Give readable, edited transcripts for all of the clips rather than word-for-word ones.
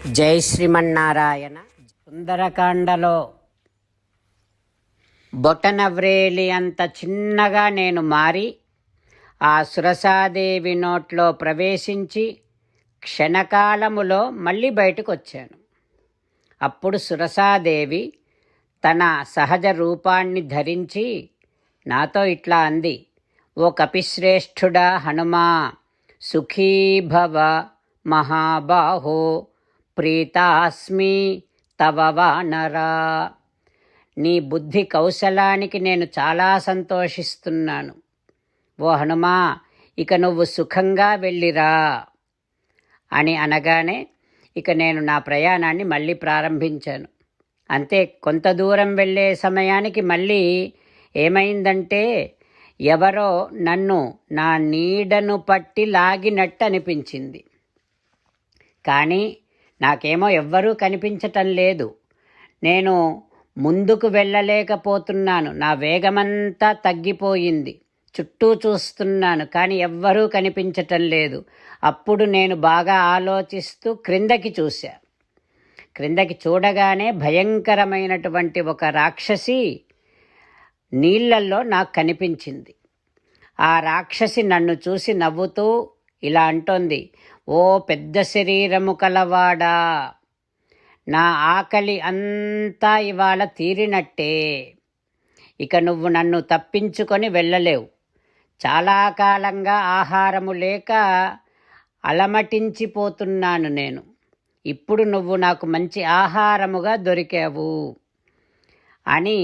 జై శ్రీమన్నారాయణ. సుందరకాండలో బొటనవ్రేలి అంత చిన్నగా నేను మారి ఆ సురసాదేవి నోట్లో ప్రవేశించి క్షణకాలములో మళ్ళీ బయటకు వచ్చాను. అప్పుడు సురసాదేవి తన సహజ రూపాన్ని ధరించి నాతో ఇట్లా అంది, ఓ కపిశ్రేష్ఠుడా హనుమా, సుఖీభవ మహాబాహో, ప్రీతాస్మి తవ వానరా. నీ బుద్ధి కౌశలానికి నేను చాలా సంతోషిస్తున్నాను. ఓ హనుమా, ఇక నువ్వు సుఖంగా వెళ్ళిరా అని అనగానే ఇక నేను నా ప్రయాణాన్ని మళ్ళీ ప్రారంభించాను. అంతే, కొంత దూరం వెళ్ళే సమయానికి మళ్ళీ ఏమైందంటే ఎవరో నన్ను నా నీడను పట్టి లాగినట్టు అనిపించింది. కానీ నాకేమో ఎవ్వరూ కనిపించటం లేదు. నేను ముందుకు వెళ్ళలేకపోతున్నాను. నా వేగమంతా తగ్గిపోయింది. చుట్టూ చూస్తున్నాను కానీ ఎవ్వరూ కనిపించటం లేదు. అప్పుడు నేను బాగా ఆలోచిస్తూ క్రిందకి చూశా. క్రిందకి చూడగానే భయంకరమైనటువంటి ఒక రాక్షసి నీళ్లల్లో నాకు కనిపించింది. ఆ రాక్షసి నన్ను చూసి నవ్వుతూ ఇలా అంటోంది, ఓ పెద్ద శరీరము కలవాడా, నా ఆకలి అంతా ఇవాళ తీరినట్టే. ఇక నువ్వు నన్ను తప్పించుకొని వెళ్ళలేవు. చాలా కాలంగా ఆహారము లేక అలమటించిపోతున్నాను నేను. ఇప్పుడు నువ్వు నాకు మంచి ఆహారముగా దొరికావు అని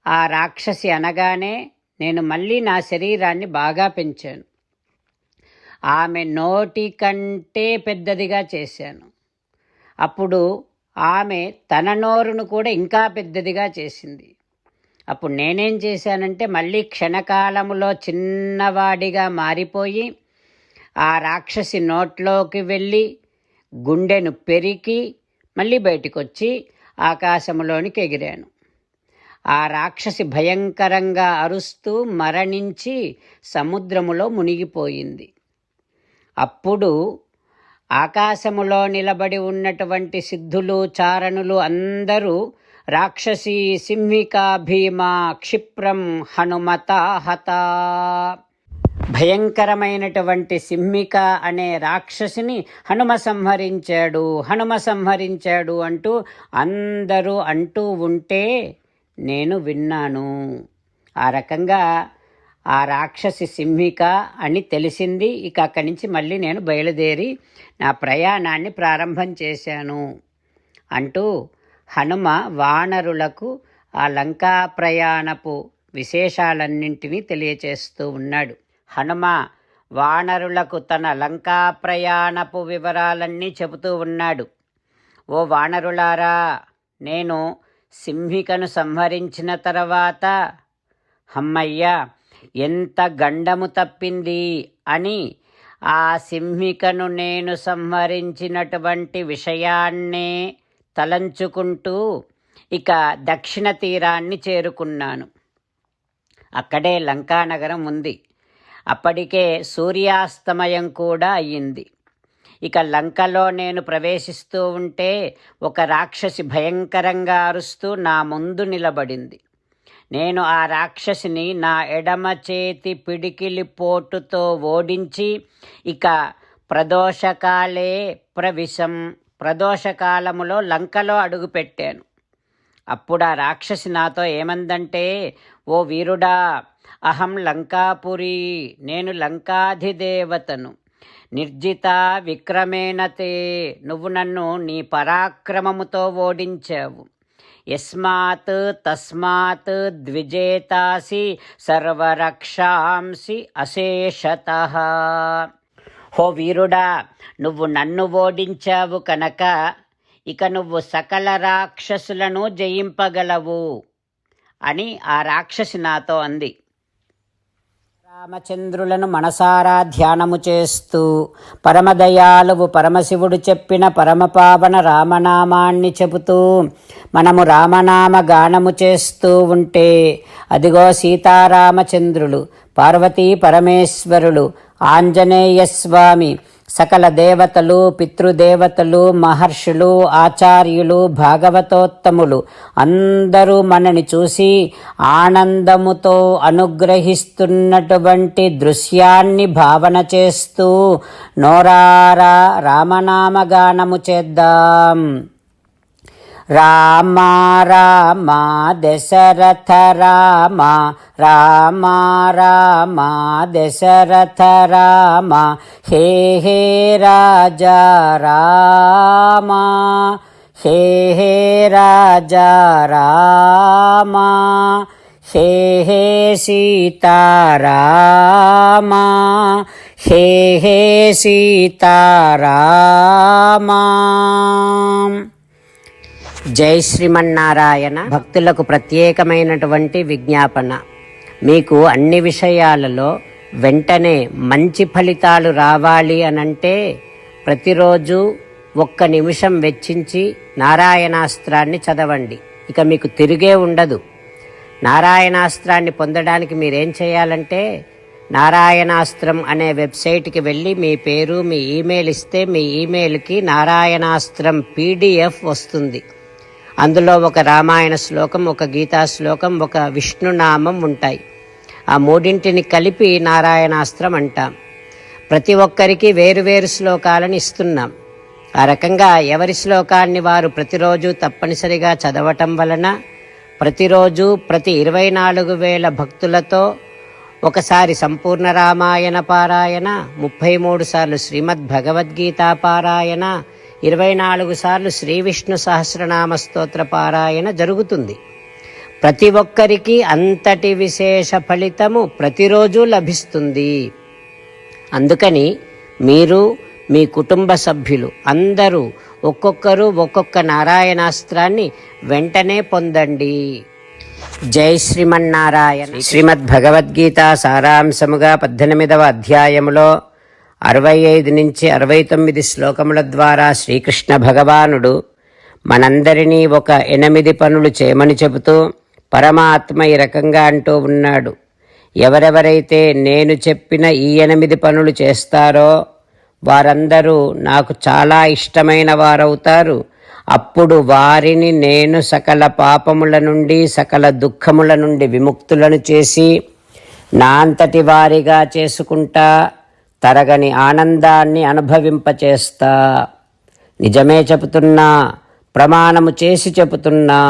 ఆ రాక్షసి అనగానే నేను మళ్ళీ నా శరీరాన్ని బాగా పెంచాను. ఆమె నోటి కంటే పెద్దదిగా చేశాను. అప్పుడు ఆమె తన నోరును కూడా ఇంకా పెద్దదిగా చేసింది. అప్పుడు నేనేం చేశానంటే మళ్ళీ క్షణకాలములో చిన్నవాడిగా మారిపోయి ఆ రాక్షసి నోట్లోకి వెళ్ళి గుండెను పెరికి మళ్ళీ బయటికి వచ్చి ఆకాశంలోనికి ఎగిరాను. ఆ రాక్షసి భయంకరంగా అరుస్తూ మరణించి సముద్రములో మునిగిపోయింది. అప్పుడు ఆకాశములో నిలబడి ఉన్నటువంటి సిద్ధులు, చారణులు అందరూ రాక్షసీ సింహికా భీమా క్షిప్రం హనుమత హత. భయంకరమైనటువంటి సింహిక అనే రాక్షసిని హనుమ సంహరించాడు అంటూ అందరూ అంటూ ఉంటే నేను విన్నాను. ఆ రకంగా ఆ రాక్షసి సింహిక అని తెలిసింది. ఇక అక్కడి నుంచి మళ్ళీ నేను బయలుదేరి నా ప్రయాణాన్ని ప్రారంభం చేశాను అంటూ హనుమ వానరులకు ఆ లంకా ప్రయాణపు విశేషాలన్నింటినీ తెలియచేస్తూ ఉన్నాడు. హనుమ వానరులకు తన లంకా ప్రయాణపు వివరాలన్నీ చెబుతూ ఉన్నాడు. ఓ వానరులారా, నేను సింహికను సంహరించిన తర్వాత హమ్మయ్య ఎంత గండము తప్పింది అని ఆ సింహికను నేను సంహరించినటువంటి విషయాన్నే తలంచుకుంటూ ఇక దక్షిణ తీరాన్ని చేరుకున్నాను. అక్కడే లంకానగరం ఉంది. అప్పటికే సూర్యాస్తమయం కూడా అయ్యింది. ఇక లంకలో నేను ప్రవేశిస్తూ ఉంటే ఒక రాక్షసి భయంకరంగా అరుస్తూ నా ముందు నిలబడింది. నేను ఆ రాక్షసిని నా ఎడమ చేతి పిడికిలి పోటుతో ఓడించి ఇక ప్రదోషకాలములో లంకలో అడుగుపెట్టాను. అప్పుడు ఆ రాక్షసి నాతో ఏమందంటే, ఓ వీరుడా, అహం లంకాపురి, నేను లంకాధిదేవతను, నిర్జిత విక్రమేణతే, నువ్వు నన్ను నీ పరాక్రమముతో ఓడించావు. యస్మాత్ తస్మాత్ ద్విజేతాసి సర్వరక్షాంసి అశేషతః. హో వీరుడా, నువ్వు నన్ను ఓడించావు కనుక ఇక నువ్వు సకల రాక్షసులను జయింపగలవు అని ఆ రాక్షసి నాతో అంది. రామచంద్రులను మనసారా ధ్యానము చేస్తూ పరమదయాలువు పరమశివుడు చెప్పిన పరమపావన రామనామాన్ని చెబుతూ మనము రామనామ గానము చేస్తూ ఉంటే అదిగో సీతారామచంద్రులు, పార్వతీ పరమేశ్వరులు, ఆంజనేయస్వామి, సకల దేవతలు, పితృదేవతలు, మహర్షులు, ఆచార్యులు, భాగవతోత్తములు అందరూ మనని చూసి ఆనందముతో అనుగ్రహిస్తున్నటువంటి దృశ్యాన్ని భావన చేస్తూ నోరారా రామనామగానము చేద్దాం. రామ రామ దశరథ రామ, రామ రామ దశరథ రామ, హే హే రాజా రామ, హే హే రాజా రామ, హే హే సీతారామ, హే హే సీతారామ. జై శ్రీమన్నారాయణ. భక్తులకు ప్రత్యేకమైనటువంటి విజ్ఞాపన. మీకు అన్ని విషయాలలో వెంటనే మంచి ఫలితాలు రావాలి అనంటే ప్రతిరోజు 1 నిమిషం వెచ్చించి నారాయణాస్త్రాన్ని చదవండి. ఇక మీకు తిరిగే ఉండదు. నారాయణాస్త్రాన్ని పొందడానికి మీరేం చేయాలంటే నారాయణాస్త్రం అనే వెబ్సైట్కి వెళ్ళి మీ పేరు, మీ ఈమెయిల్ ఇస్తే మీ ఈమెయిల్కి నారాయణాస్త్రం PDF వస్తుంది. అందులో ఒక రామాయణ శ్లోకం, ఒక గీతా శ్లోకం, ఒక విష్ణునామం ఉంటాయి. ఆ మూడింటిని కలిపి నారాయణాస్త్రం అంటాం. ప్రతి ఒక్కరికి వేరువేరు శ్లోకాలను ఇస్తున్నాం. ఆ రకంగా ఎవరి శ్లోకాన్ని వారు ప్రతిరోజు తప్పనిసరిగా చదవటం వలన ప్రతిరోజు ప్రతి 24,000 భక్తులతో ఒకసారి సంపూర్ణ రామాయణ పారాయణ, 33 సార్లు శ్రీమద్ భగవద్గీత పారాయణ, 24 సార్లు శ్రీ విష్ణు సహస్రనామ స్తోత్ర పారాయణ జరుగుతుంది. ప్రతి ఒక్కరికి అంతటి విశేష ఫలితము ప్రతిరోజు లభిస్తుంది. అందుకని మీరు, మీ కుటుంబ సభ్యులు అందరూ ఒక్కొక్కరు ఒక్కొక్క నారాయణాస్త్రాన్ని వెంటనే పొందండి. జై శ్రీమన్నారాయణ. శ్రీమద్ భగవద్గీత సారాంశముగా 18వ అధ్యాయములో 65 నుంచి 69 శ్లోకముల ద్వారా శ్రీకృష్ణ భగవానుడు మనందరినీ ఒక 8 పనులు చేయమని చెబుతూ పరమాత్మ ఈ రకంగా అంటూ ఉన్నాడు. ఎవరెవరైతే నేను చెప్పిన ఈ 8 పనులు చేస్తారో వారందరూ నాకు చాలా ఇష్టమైన వారవుతారు. అప్పుడు వారిని నేను సకల పాపముల నుండి, సకల దుఃఖముల నుండి విముక్తులను చేసి నా అంతటి వారిగా చేసుకుంటా, తరగని ఆనందాన్ని అనుభవింపచేస్తా. నిజమే చెబుతున్నా, ప్రమాణము చేసి చెబుతున్నా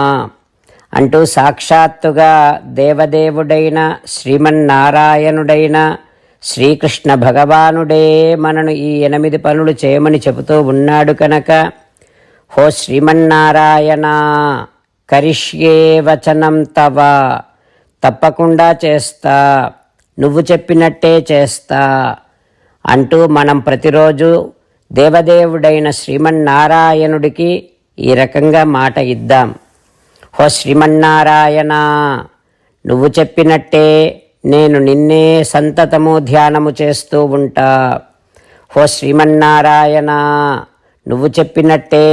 అంటూ సాక్షాత్తుగా దేవదేవుడైన శ్రీమన్నారాయణుడైన శ్రీకృష్ణ భగవానుడే మనను ఈ 8 పనులు చేయమని చెబుతూ ఉన్నాడు కనుక, హో శ్రీమన్నారాయణ, కరిష్యే వచనం తవ, తప్పకుండా చేస్తా, నువ్వు చెప్పినట్టే చేస్తా అంటూ మనం ప్రతిరోజు దేవదేవుడైన శ్రీమన్నారాయణుడికి ఈ రకంగా మాట ఇద్దాం. హో శ్రీమన్నారాయణ, నువ్వు చెప్పినట్టే నేను నిన్నే సంతతము ధ్యానము చేస్తూ ఉంటా. హో శ్రీమన్నారాయణ, నువ్వు చెప్పినట్టే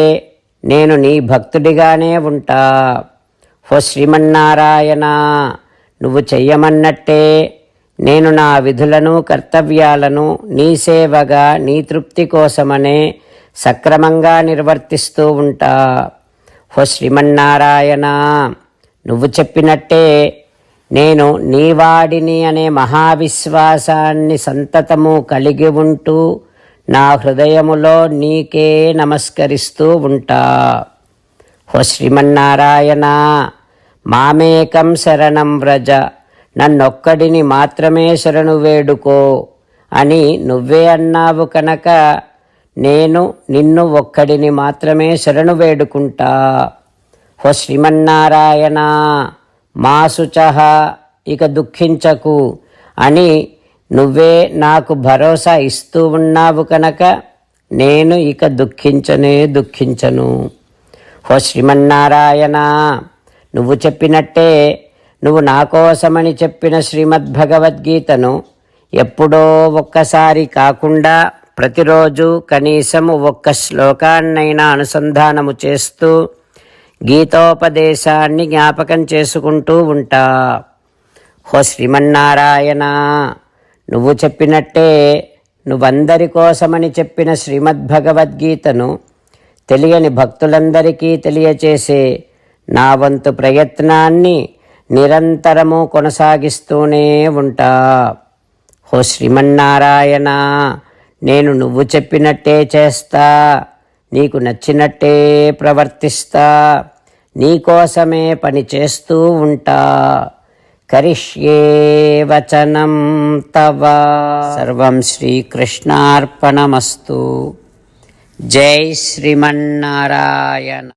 నేను నీ భక్తుడిగానే ఉంటా. హో శ్రీమన్నారాయణ, నువ్వు చెయ్యమన్నట్టే నేను నా విధులను, కర్తవ్యాలను నీ సేవగా, నీ తృప్తి కోసమనే సక్రమంగా నిర్వర్తిస్తూ ఉంటా. హో శ్రీమన్నారాయణ, నువ్వు చెప్పినట్టే నేను నీవాడిని అనే మహావిశ్వాసాన్ని సంతతము కలిగి ఉంటూ నా హృదయములో నీకే నమస్కరిస్తూ ఉంటా. హో శ్రీమన్నారాయణ, మామేకం శరణం వ్రజ, నన్నొక్కడిని మాత్రమే శరణు వేడుకో అని నువ్వే అన్నావు కనుక నేను నిన్ను ఒక్కడిని మాత్రమే శరణు వేడుకుంటా. హో శ్రీమన్నారాయణ, మా శుచః, ఇక దుఃఖించకు అని నువ్వే నాకు భరోసా ఇస్తూ ఉన్నావు కనుక నేను ఇక దుఃఖించను. హో శ్రీమన్నారాయణ, నువ్వు చెప్పినట్టే నువ్వు నా కోసమని చెప్పిన శ్రీమద్భగవద్గీతను ఎప్పుడో ఒక్కసారి కాకుండా ప్రతిరోజు కనీసం 1 శ్లోకాన్నైనా అనుసంధానము చేస్తూ గీతోపదేశాన్ని జ్ఞాపకం చేసుకుంటూ ఉంటా. హో శ్రీమన్నారాయణ, నువ్వు చెప్పినట్టే నువ్వందరి కోసమని చెప్పిన శ్రీమద్భగవద్గీతను తెలియని భక్తులందరికీ తెలియచేసే నా వంతు ప్రయత్నాన్ని నిరంతరము కొనసాగిస్తూనే ఉంటా. ఓ శ్రీమన్నారాయణ, నేను నువ్వు చెప్పినట్టే చేస్తా, నీకు నచ్చినట్టే ప్రవర్తిస్తా, నీకోసమే పని చేస్తూ ఉంటా. కరిష్యే వచనం తవ. సర్వం శ్రీకృష్ణార్పణమస్తు. జై శ్రీమన్నారాయణ.